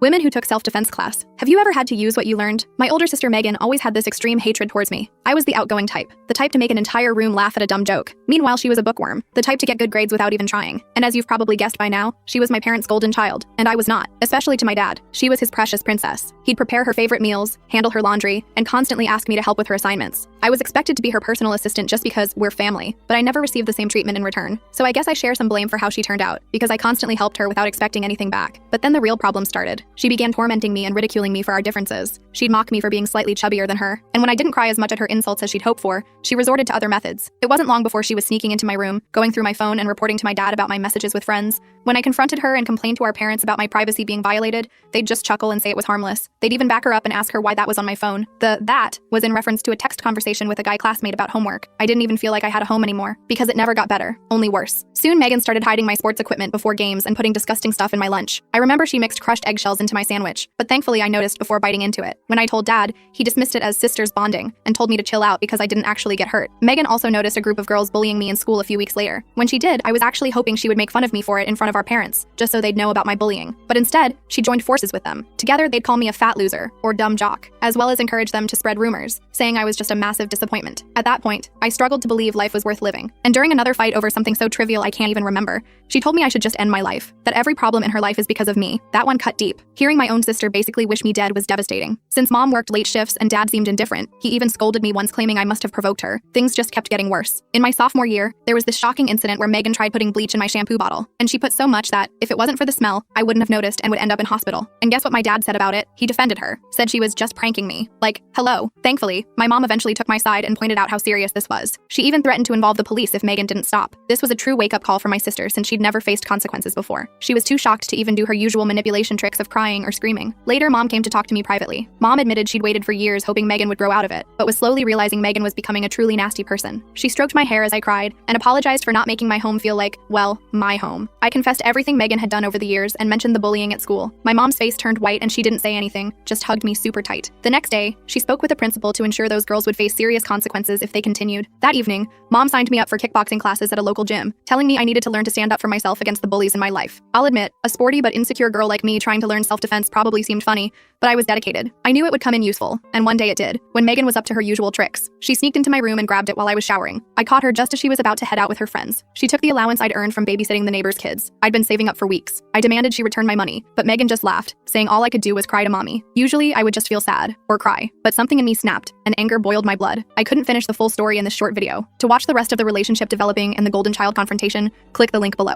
Women who took self-defense class. Have you ever had to use what you learned? My older sister Megan always had this extreme hatred towards me. I was the outgoing type, the type to make an entire room laugh at a dumb joke. Meanwhile, she was a bookworm, the type to get good grades without even trying. And as you've probably guessed by now, she was my parents' golden child, and I was not, especially to my dad. She was his precious princess. He'd prepare her favorite meals, handle her laundry, and constantly ask me to help with her assignments. I was expected to be her personal assistant just because we're family, but I never received the same treatment in return. So I guess I share some blame for how she turned out, because I constantly helped her without expecting anything back. But then the real problem started. She began tormenting me and ridiculing me for our differences. She'd mock me for being slightly chubbier than her, and when I didn't cry as much at her insults as she'd hoped for, she resorted to other methods. It wasn't long before she was sneaking into my room, going through my phone and reporting to my dad about my messages with friends. When I confronted her and complained to our parents about my privacy being violated, they'd just chuckle and say it was harmless. They'd even back her up and ask her why that was on my phone. That was in reference to a text conversation with a guy classmate about homework. I didn't even feel like I had a home anymore, because it never got better, only worse. Soon Megan started hiding my sports equipment before games and putting disgusting stuff in my lunch. I remember she mixed crushed eggshells into my sandwich, but thankfully I noticed before biting into it. When I told Dad, he dismissed it as sisters bonding and told me to chill out because I didn't actually get hurt. Megan also noticed a group of girls bullying me in school a few weeks later. When she did, I was actually hoping she would make fun of me for it in front of our parents, just so they'd know about my bullying. But instead, she joined forces with them. Together, they'd call me a fat loser or dumb jock, as well as encourage them to spread rumors, saying I was just a massive disappointment. At that point, I struggled to believe life was worth living. And during another fight over something so trivial I can't even remember, she told me I should just end my life, that every problem in her life is because of me. That one cut deep. Hearing my own sister basically wish me dead was devastating. Since Mom worked late shifts and Dad seemed indifferent, he even scolded me once, claiming I must have provoked her. Things just kept getting worse. In my sophomore year, there was this shocking incident where Megan tried putting bleach in my shampoo bottle, and she put so much that, if it wasn't for the smell, I wouldn't have noticed and would end up in hospital. And guess what my dad said about it? He defended her, said she was just pranking me. Like, hello. Thankfully, my mom eventually took my side and pointed out how serious this was. She even threatened to involve the police if Megan didn't stop. This was a true wake-up call for my sister, since she'd never faced consequences before. She was too shocked to even do her usual manipulation tricks of crying or screaming. Later, Mom came to talk to me privately. Mom admitted she'd waited for years hoping Megan would grow out of it, but was slowly realizing Megan was becoming a truly nasty person. She stroked my hair as I cried and apologized for not making my home feel like, well, my home. I confessed everything Megan had done over the years and mentioned the bullying at school. My mom's face turned white and she didn't say anything, just hugged me super tight. The next day, she spoke with the principal to ensure those girls would face serious consequences if they continued. That evening, Mom signed me up for kickboxing classes at a local gym, telling me I needed to learn to stand up for myself against the bullies in my life. I'll admit, a sporty but insecure girl like me trying to learn self-defense probably seemed funny, but I was dedicated. I knew it would come in useful, and one day it did, when Megan was up to her usual tricks. She sneaked into my room and grabbed it while I was showering. I caught her just as she was about to head out with her friends. She took the allowance I'd earned from babysitting the neighbors' kids. I'd been saving up for weeks. I demanded she return my money, but Megan just laughed, saying all I could do was cry to Mommy. Usually, I would just feel sad, or cry, but something in me snapped, and anger boiled my blood. I couldn't finish the full story in this short video. To watch the rest of the relationship developing and the golden child confrontation, click the link below.